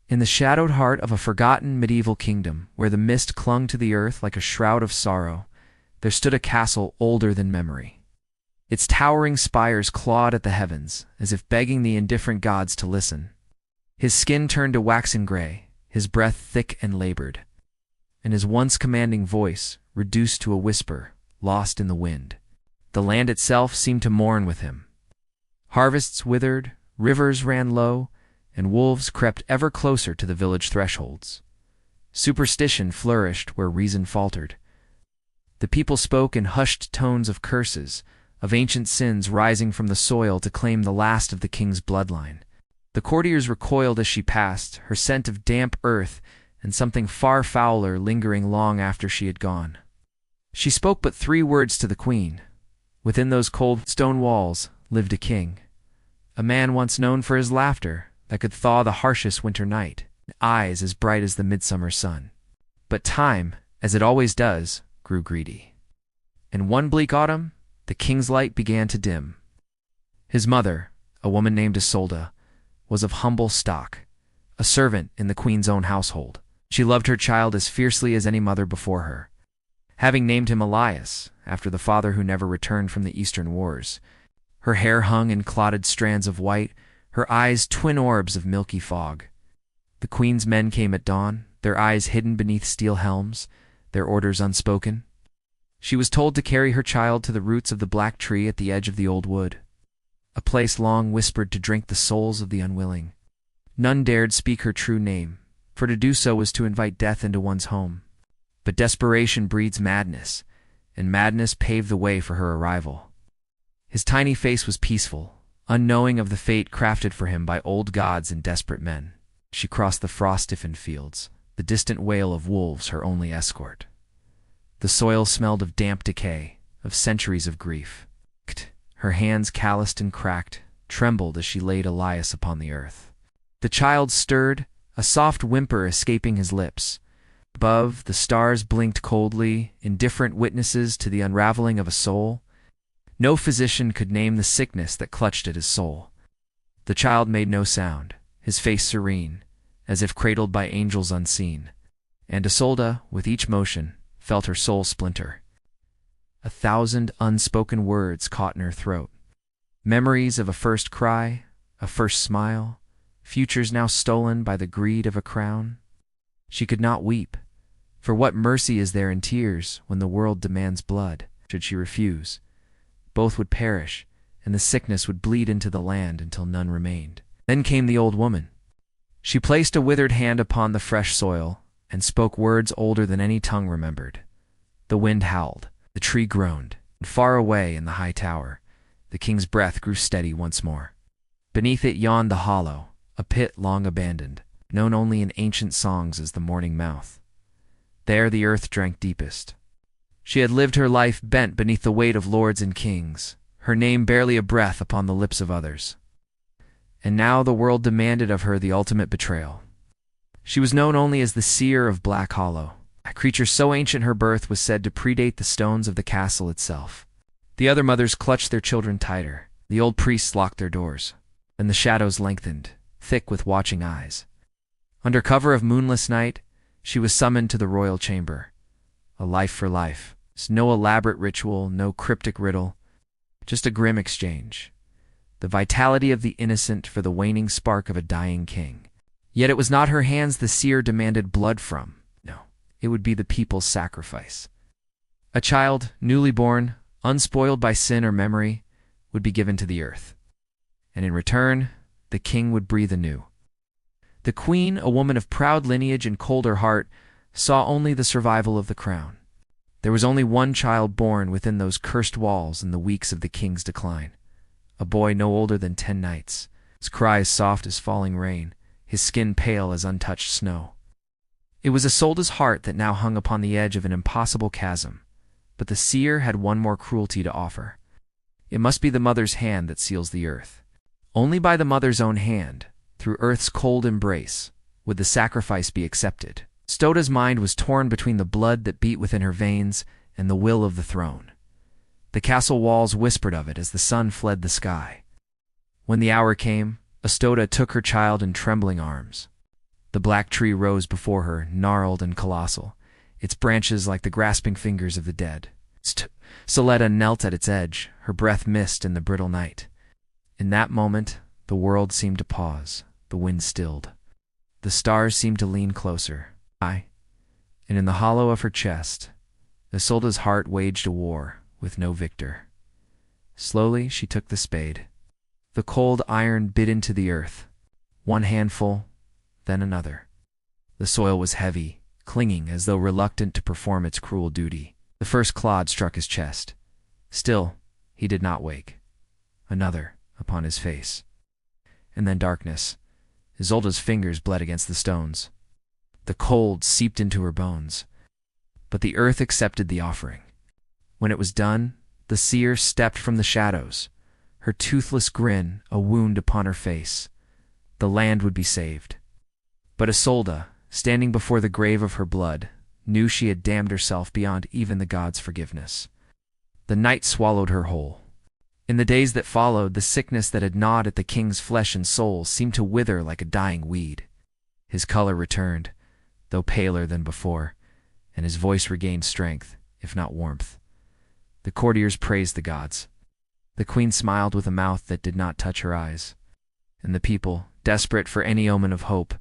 In the shadowed heart of a forgotten medieval kingdom, where the mist clung to the earth like a shroud of sorrow, there stood a castle older than memory. Its towering spires clawed at the heavens, as if begging the indifferent gods to listen. His skin turned to waxen gray, his breath thick and labored, and his once commanding voice reduced to a whisper, lost in the wind. The land itself seemed to mourn with him. Harvests withered, rivers ran low, and wolves crept ever closer to the village thresholds. Superstition flourished where reason faltered. The people spoke in hushed tones of curses, of ancient sins rising from the soil to claim the last of the king's bloodline. The courtiers recoiled as she passed, her scent of damp earth and something far fouler lingering long after she had gone. She spoke but 3 words to the queen. Within those cold stone walls lived a king, a man once known for his laughter that could thaw the harshest winter night, and eyes as bright as the midsummer sun. But time, as it always does, grew greedy. And one bleak autumn, the king's light began to dim. His mother, a woman named Isolde, was of humble stock, a servant in the queen's own household. She loved her child as fiercely as any mother before her. Having named him Elias, after the father who never returned from the Eastern Wars, her hair hung in clotted strands of white, her eyes twin orbs of milky fog. The queen's men came at dawn, their eyes hidden beneath steel helms, their orders unspoken. She was told to carry her child to the roots of the black tree at the edge of the old wood, a place long whispered to drink the souls of the unwilling. None dared speak her true name, for to do so was to invite death into one's home. But desperation breeds madness, and madness paved the way for her arrival. His tiny face was peaceful, unknowing of the fate crafted for him by old gods and desperate men. She crossed the frost-stiffened fields, the distant wail of wolves her only escort. The soil smelled of damp decay, of centuries of grief. Her hands, calloused and cracked, trembled as she laid Elias upon the earth. The child stirred, a soft whimper escaping his lips. Above, the stars blinked coldly, indifferent witnesses to the unraveling of a soul. No physician could name the sickness that clutched at his soul. The child made no sound, his face serene, as if cradled by angels unseen. And Isolde, with each motion, felt her soul splinter. 1,000 unspoken words caught in her throat. Memories of a first cry, a first smile, futures now stolen by the greed of a crown. She could not weep, for what mercy is there in tears when the world demands blood? Should she refuse, both would perish, and the sickness would bleed into the land until none remained. Then came the old woman. She placed a withered hand upon the fresh soil, and spoke words older than any tongue remembered. The wind howled, the tree groaned, and far away in the high tower, the king's breath grew steady once more. Beneath it yawned the hollow, a pit long abandoned, known only in ancient songs as the Morning Mouth. There the earth drank deepest. She had lived her life bent beneath the weight of lords and kings, her name barely a breath upon the lips of others. And now the world demanded of her the ultimate betrayal. She was known only as the Seer of Black Hollow, a creature so ancient her birth was said to predate the stones of the castle itself. The other mothers clutched their children tighter, the old priests locked their doors, and the shadows lengthened, thick with watching eyes. Under cover of moonless night, she was summoned to the royal chamber. A life for life. No elaborate ritual, no cryptic riddle, just a grim exchange. The vitality of the innocent for the waning spark of a dying king. Yet it was not her hands the seer demanded blood from. No, it would be the people's sacrifice. A child, newly born, unspoiled by sin or memory, would be given to the earth. And in return, the king would breathe anew. The queen, a woman of proud lineage and colder heart, saw only the survival of the crown. There was only one child born within those cursed walls in the weeks of the king's decline. A boy no older than 10 nights, his cries soft as falling rain, his skin pale as untouched snow. It was Isolde's heart that now hung upon the edge of an impossible chasm, but the seer had one more cruelty to offer. It must be the mother's hand that seals the earth. Only by the mother's own hand, through earth's cold embrace, would the sacrifice be accepted. Isolde's mind was torn between the blood that beat within her veins and the will of the throne. The castle walls whispered of it as the sun fled the sky. When the hour came, Isolde took her child in trembling arms. The black tree rose before her, gnarled and colossal, its branches like the grasping fingers of the dead. Soletta knelt at its edge, her breath missed in the brittle night. In that moment, the world seemed to pause, the wind stilled. The stars seemed to lean closer. And in the hollow of her chest, Isolda's heart waged a war with no victor. Slowly she took the spade. The cold iron bit into the earth, one handful, then another. The soil was heavy, clinging as though reluctant to perform its cruel duty. The first clod struck his chest. Still, he did not wake. Another upon his face. And then darkness. Isolda's fingers bled against the stones. The cold seeped into her bones. But the earth accepted the offering. When it was done, the seer stepped from the shadows, her toothless grin a wound upon her face. The land would be saved. But Isolda, standing before the grave of her blood, knew she had damned herself beyond even the gods' forgiveness. The night swallowed her whole. In the days that followed, the sickness that had gnawed at the king's flesh and soul seemed to wither like a dying weed. His color returned, though paler than before, and his voice regained strength, if not warmth. The courtiers praised the gods. The queen smiled with a mouth that did not touch her eyes. And the people, desperate for any omen of hope,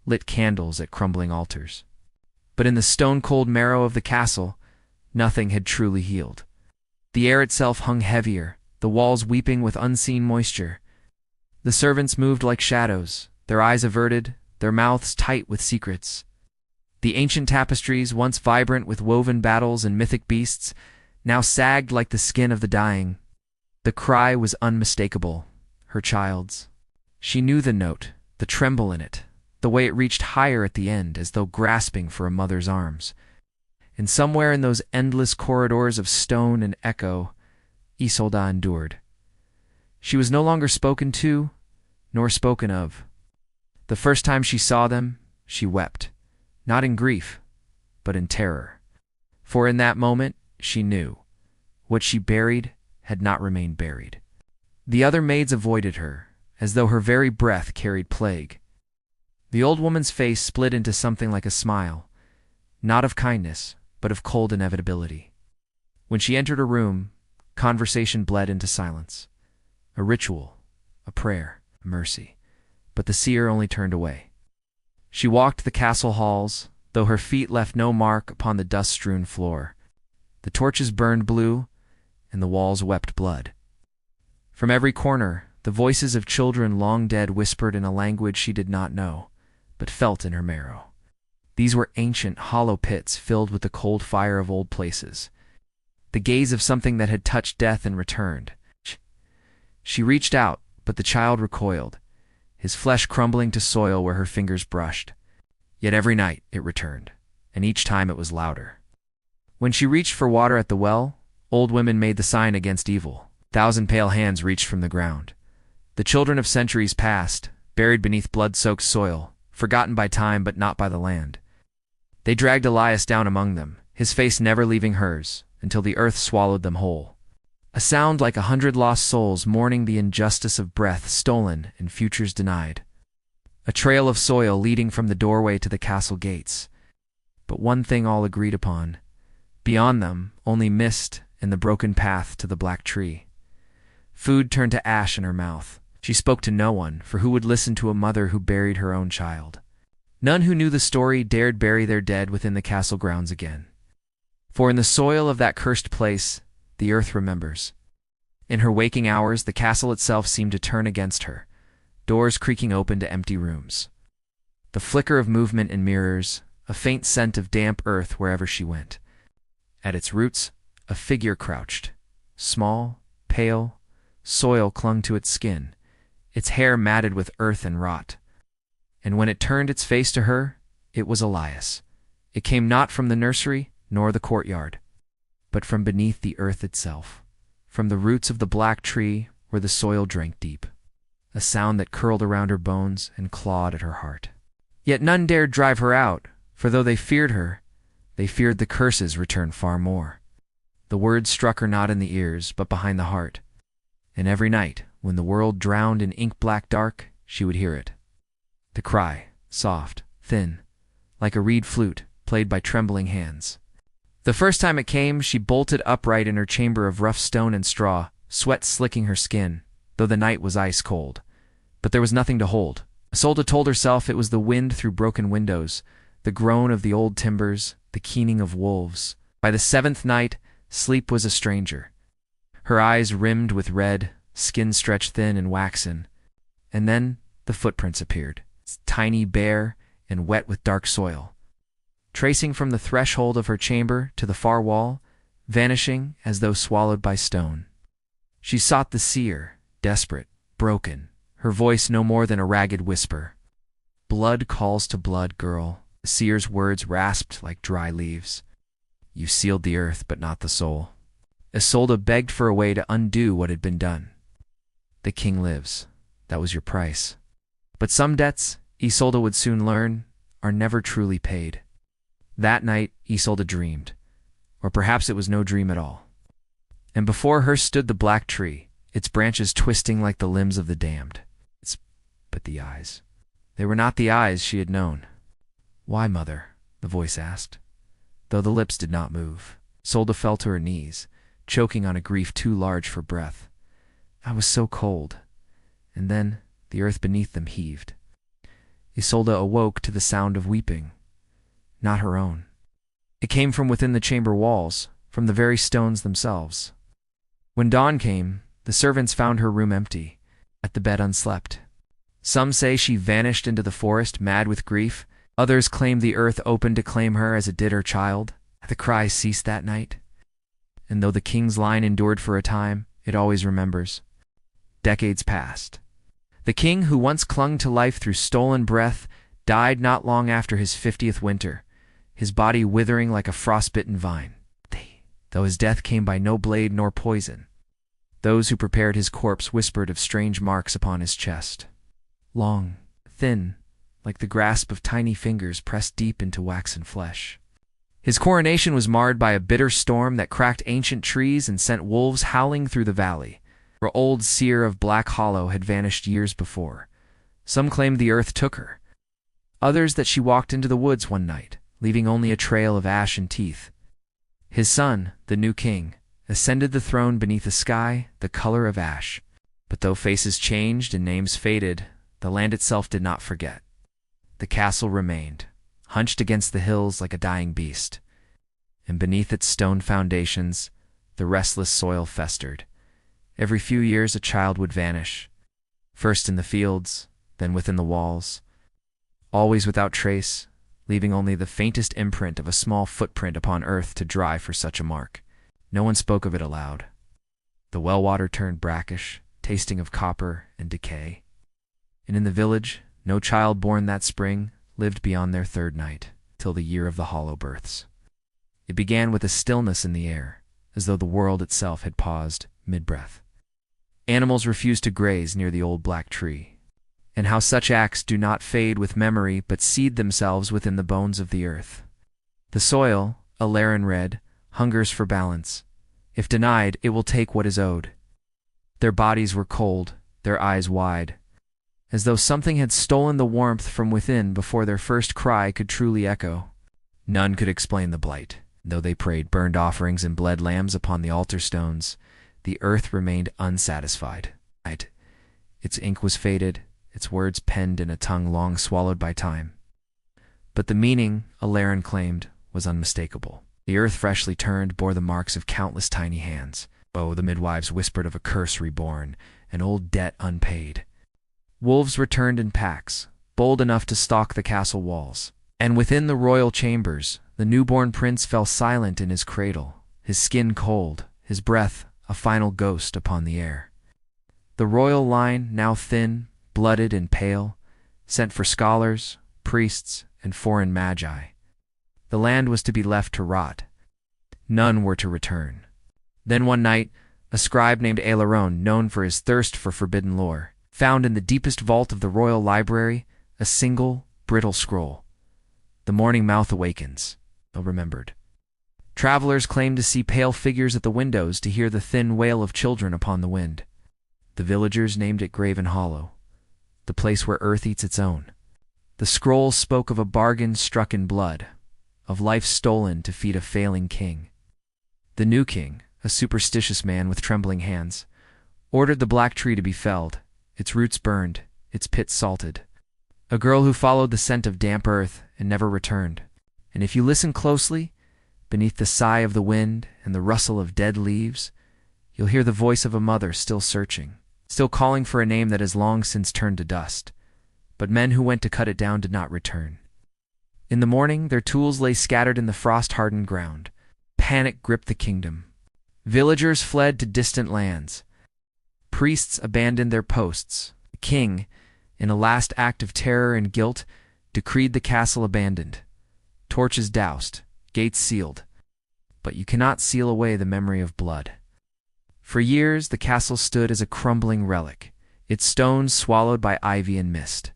lit candles at crumbling altars. But in the stone-cold marrow of the castle, nothing had truly healed. The air itself hung heavier, the walls weeping with unseen moisture. The servants moved like shadows, their eyes averted, their mouths tight with secrets. The ancient tapestries, once vibrant with woven battles and mythic beasts, now sagged like the skin of the dying. The cry was unmistakable, her child's. She knew the note, the tremble in it, the way it reached higher at the end as though grasping for a mother's arms. And somewhere in those endless corridors of stone and echo, Isolda endured. She was no longer spoken to, nor spoken of. The first time she saw them, she wept, not in grief, but in terror. For in that moment, she knew, what she buried had not remained buried. The other maids avoided her, as though her very breath carried plague. The old woman's face split into something like a smile, not of kindness, but of cold inevitability. When she entered a room, conversation bled into silence. A ritual, a prayer, a mercy. But the seer only turned away. She walked the castle halls, though her feet left no mark upon the dust-strewn floor. The torches burned blue, and the walls wept blood. From every corner, the voices of children long dead whispered in a language she did not know, but felt in her marrow. These were ancient, hollow pits filled with the cold fire of old places, the gaze of something that had touched death and returned. She reached out, but the child recoiled, his flesh crumbling to soil where her fingers brushed. Yet every night it returned, and each time it was louder. When she reached for water at the well, old women made the sign against evil. 1,000 pale hands reached from the ground. The children of centuries past, buried beneath blood-soaked soil, forgotten by time but not by the land. They dragged Elias down among them, his face never leaving hers, until the earth swallowed them whole. A sound like 100 lost souls mourning the injustice of breath stolen and futures denied. A trail of soil leading from the doorway to the castle gates. But one thing all agreed upon. Beyond them, only mist and the broken path to the black tree. Food turned to ash in her mouth. She spoke to no one, for who would listen to a mother who buried her own child? None who knew the story dared bury their dead within the castle grounds again. For in the soil of that cursed place, the earth remembers. In her waking hours, the castle itself seemed to turn against her, doors creaking open to empty rooms. The flicker of movement in mirrors, a faint scent of damp earth wherever she went. At its roots, a figure crouched, small, pale, soil clung to its skin, its hair matted with earth and rot. And when it turned its face to her, it was Elias. It came not from the nursery, nor the courtyard, but from beneath the earth itself, from the roots of the black tree where the soil drank deep, a sound that curled around her bones and clawed at her heart. Yet none dared drive her out, for though they feared her, they feared the curses return far more. The words struck her not in the ears, but behind the heart, and every night, when the world drowned in ink-black dark, she would hear it. The cry, soft, thin, like a reed flute, played by trembling hands. The first time it came, she bolted upright in her chamber of rough stone and straw, sweat slicking her skin, though the night was ice cold. But there was nothing to hold. Isolde told herself it was the wind through broken windows, the groan of the old timbers, the keening of wolves. By the seventh night, sleep was a stranger. Her eyes rimmed with red, skin stretched thin and waxen. And then the footprints appeared, tiny, bare, and wet with dark soil, tracing from the threshold of her chamber to the far wall, vanishing as though swallowed by stone. She sought the seer, desperate, broken, her voice no more than a ragged whisper. "Blood calls to blood, girl," the seer's words rasped like dry leaves. "You sealed the earth, but not the soul." Isolde begged for a way to undo what had been done. "The king lives. That was your price." But some debts, Isolde would soon learn, are never truly paid. That night, Isolde dreamed. Or perhaps it was no dream at all. And before her stood the black tree, its branches twisting like the limbs of the damned. But the eyes. They were not the eyes she had known. "Why, mother?" the voice asked. Though the lips did not move, Isolde fell to her knees, choking on a grief too large for breath. "I was so cold." And then the earth beneath them heaved. Isolde awoke to the sound of weeping. Not her own. It came from within the chamber walls, from the very stones themselves. When dawn came, the servants found her room empty, at the bed unslept. Some say she vanished into the forest, mad with grief. Others claim the earth opened to claim her as it did her child. The cries ceased that night. And though the king's line endured for a time, it always remembers. Decades passed. The king who once clung to life through stolen breath died not long after his 50th winter, his body withering like a frostbitten vine. Though his death came by no blade nor poison, those who prepared his corpse whispered of strange marks upon his chest. Long, thin, like the grasp of tiny fingers pressed deep into waxen flesh. His coronation was marred by a bitter storm that cracked ancient trees and sent wolves howling through the valley. Her old seer of Black Hollow had vanished years before. Some claimed the earth took her. Others that she walked into the woods one night, leaving only a trail of ash and teeth. His son, the new king, ascended the throne beneath a sky the color of ash. But though faces changed and names faded, the land itself did not forget. The castle remained, hunched against the hills like a dying beast. And beneath its stone foundations, the restless soil festered. Every few years a child would vanish, first in the fields, then within the walls, always without trace, leaving only the faintest imprint of a small footprint upon earth to dry for such a mark. No one spoke of it aloud. The well water turned brackish, tasting of copper and decay. And in the village, no child born that spring lived beyond their third night, till the year of the hollow births. It began with a stillness in the air, as though the world itself had paused mid-breath. Animals refused to graze near the old black tree, and how such acts do not fade with memory but seed themselves within the bones of the earth. The soil, a Laren red, hungers for balance. If denied, it will take what is owed. Their bodies were cold, their eyes wide, as though something had stolen the warmth from within before their first cry could truly echo. None could explain the blight. Though they prayed burned offerings and bled lambs upon the altar stones, the earth remained unsatisfied. Its ink was faded, its words penned in a tongue long swallowed by time. But the meaning, Alarin claimed, was unmistakable. The earth freshly turned bore the marks of countless tiny hands. Oh, the midwives whispered of a curse reborn, an old debt unpaid. Wolves returned in packs, bold enough to stalk the castle walls. And within the royal chambers, the newborn prince fell silent in his cradle, his skin cold, his breath a final ghost upon the air. The royal line, now thin, blooded and pale, sent for scholars, priests, and foreign magi. The land was to be left to rot. None were to return. Then one night, a scribe named Aileron, known for his thirst for forbidden lore, found in the deepest vault of the royal library a single, brittle scroll. The morning mouth awakens, remembered. Travelers claimed to see pale figures at the windows, to hear the thin wail of children upon the wind. The villagers named it Graven Hollow, the place where earth eats its own. The scroll spoke of a bargain struck in blood, of life stolen to feed a failing king. The new king, a superstitious man with trembling hands, ordered the black tree to be felled, its roots burned, its pit salted. A girl who followed the scent of damp earth and never returned. And if you listen closely, beneath the sigh of the wind and the rustle of dead leaves, you'll hear the voice of a mother still searching, still calling for a name that has long since turned to dust. But men who went to cut it down did not return. In the morning, their tools lay scattered in the frost-hardened ground. Panic gripped the kingdom. Villagers fled to distant lands. Priests abandoned their posts. The king, in a last act of terror and guilt, decreed the castle abandoned. Torches doused, gates sealed. But you cannot seal away the memory of blood. For years, the castle stood as a crumbling relic, its stones swallowed by ivy and mist.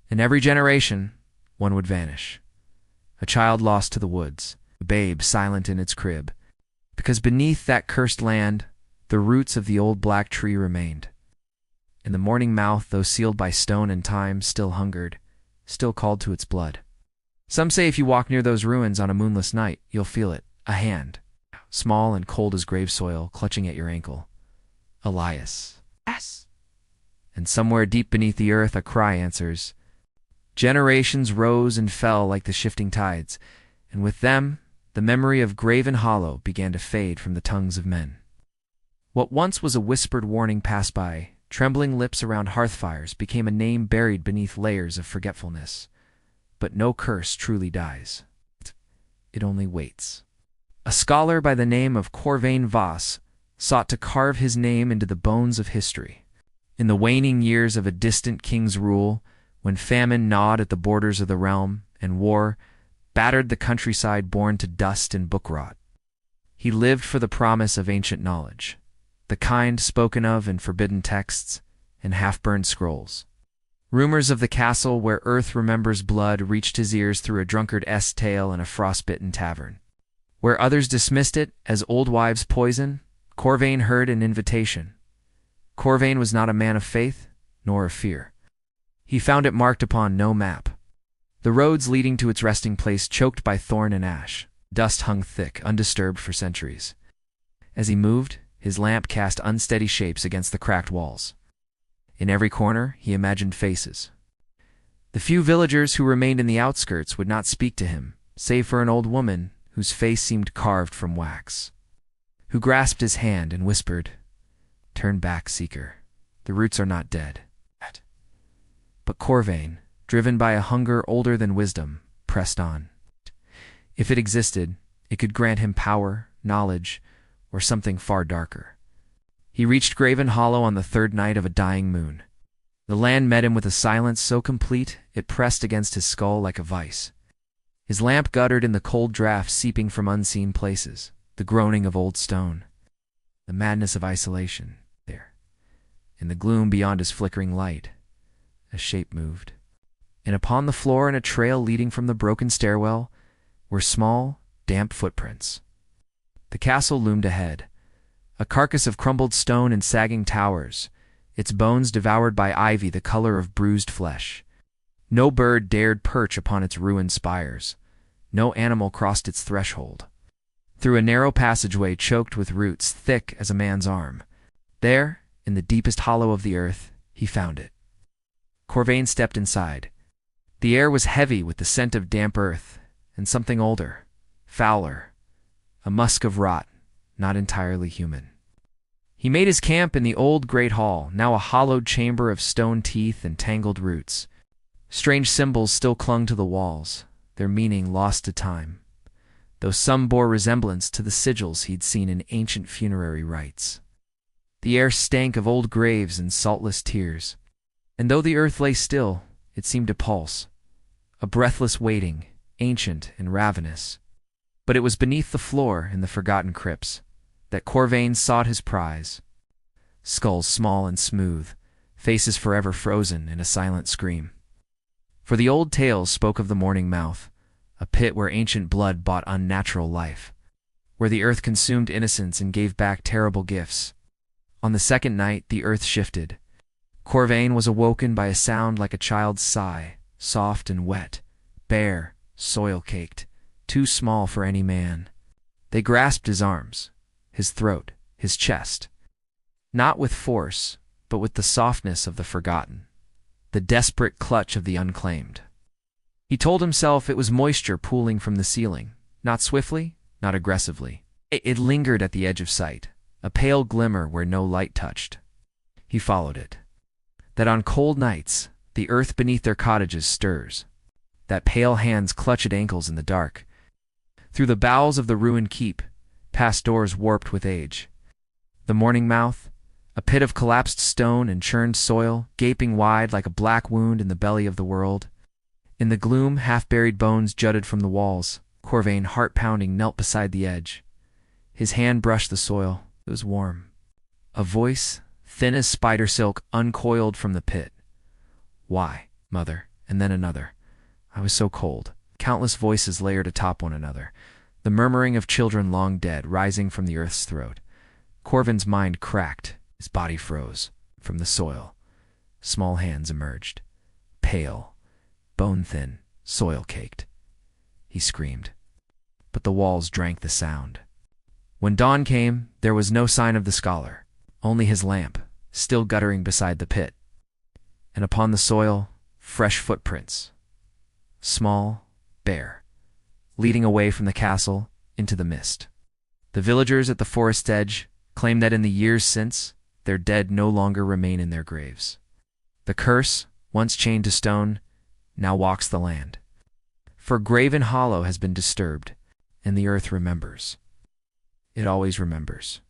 In every generation, one would vanish. A child lost to the woods, a babe silent in its crib, because beneath that cursed land, the roots of the old black tree remained. And the morning mouth, though sealed by stone and time, still hungered, still called to its blood. Some say if you walk near those ruins on a moonless night, you'll feel it, a hand, small and cold as grave soil, clutching at your ankle. Elias. Yes. And somewhere deep beneath the earth a cry answers. Generations rose and fell like the shifting tides, and with them, the memory of Graven Hollow began to fade from the tongues of men. What once was a whispered warning passed by, trembling lips around hearth-fires became a name buried beneath layers of forgetfulness. But no curse truly dies. It only waits. A scholar by the name of Corvain Voss sought to carve his name into the bones of history. In the waning years of a distant king's rule, when famine gnawed at the borders of the realm and war battered the countryside born to dust and book rot, he lived for the promise of ancient knowledge, the kind spoken of in forbidden texts and half-burned scrolls. Rumors of the castle where earth remembers blood reached his ears through a drunkard's tale in a frostbitten tavern. Where others dismissed it as old wives' poison, Corvain heard an invitation. Corvain was not a man of faith, nor of fear. He found it marked upon no map. The roads leading to its resting place choked by thorn and ash. Dust hung thick, undisturbed for centuries. As he moved, his lamp cast unsteady shapes against the cracked walls. In every corner, he imagined faces. The few villagers who remained in the outskirts would not speak to him, save for an old woman whose face seemed carved from wax, who grasped his hand and whispered, "Turn back, seeker. The roots are not dead." But Corvain, driven by a hunger older than wisdom, pressed on. If it existed, it could grant him power, knowledge, or something far darker. He reached Graven Hollow on the third night of a dying moon. The land met him with a silence so complete it pressed against his skull like a vice. His lamp guttered in the cold draught seeping from unseen places, the groaning of old stone, the madness of isolation. There, in the gloom beyond his flickering light, a shape moved, and upon the floor and a trail leading from the broken stairwell were small, damp footprints. The castle loomed ahead, a carcass of crumbled stone and sagging towers, its bones devoured by ivy the color of bruised flesh. No bird dared perch upon its ruined spires. No animal crossed its threshold. Through a narrow passageway choked with roots thick as a man's arm, there, in the deepest hollow of the earth, he found it. Corvain stepped inside. The air was heavy with the scent of damp earth and something older, fouler, a musk of rot, not entirely human. He made his camp in the old great hall, now a hollowed chamber of stone teeth and tangled roots. Strange symbols still clung to the walls, their meaning lost to time, though some bore resemblance to the sigils he'd seen in ancient funerary rites. The air stank of old graves and saltless tears, and though the earth lay still, it seemed to pulse, a breathless waiting, ancient and ravenous. But it was beneath the floor in the forgotten crypts that Corvain sought his prize. Skulls small and smooth, faces forever frozen in a silent scream. For the old tales spoke of the morning mouth, a pit where ancient blood bought unnatural life, where the earth consumed innocence and gave back terrible gifts. On the second night, the earth shifted. Corvain was awoken by a sound like a child's sigh, soft and wet, bare, soil-caked, too small for any man. They grasped his arms, his throat, his chest, not with force, but with the softness of the forgotten, the desperate clutch of the unclaimed. He told himself it was moisture pooling from the ceiling, not swiftly, not aggressively. It lingered at the edge of sight, a pale glimmer where no light touched. He followed it. That on cold nights, the earth beneath their cottages stirs, that pale hands clutch at ankles in the dark. Through the bowels of the ruined keep, past doors warped with age. The morning mouth, a pit of collapsed stone and churned soil, gaping wide like a black wound in the belly of the world. In the gloom, half-buried bones jutted from the walls. Corvain, heart-pounding, knelt beside the edge. His hand brushed the soil. It was warm. A voice, thin as spider silk, uncoiled from the pit. "Why, mother?" And then another. "I was so cold." Countless voices layered atop one another. The murmuring of children long dead, rising from the earth's throat. Corvin's mind cracked. His body froze. From the soil, small hands emerged. Pale, bone-thin, soil-caked. He screamed. But the walls drank the sound. When dawn came, there was no sign of the scholar, only his lamp, still guttering beside the pit. And upon the soil, fresh footprints. Small, bare, leading away from the castle into the mist. The villagers at the forest's edge claim that in the years since, their dead no longer remain in their graves. The curse, once chained to stone, now walks the land. For Graven Hollow has been disturbed, and the earth remembers. It always remembers.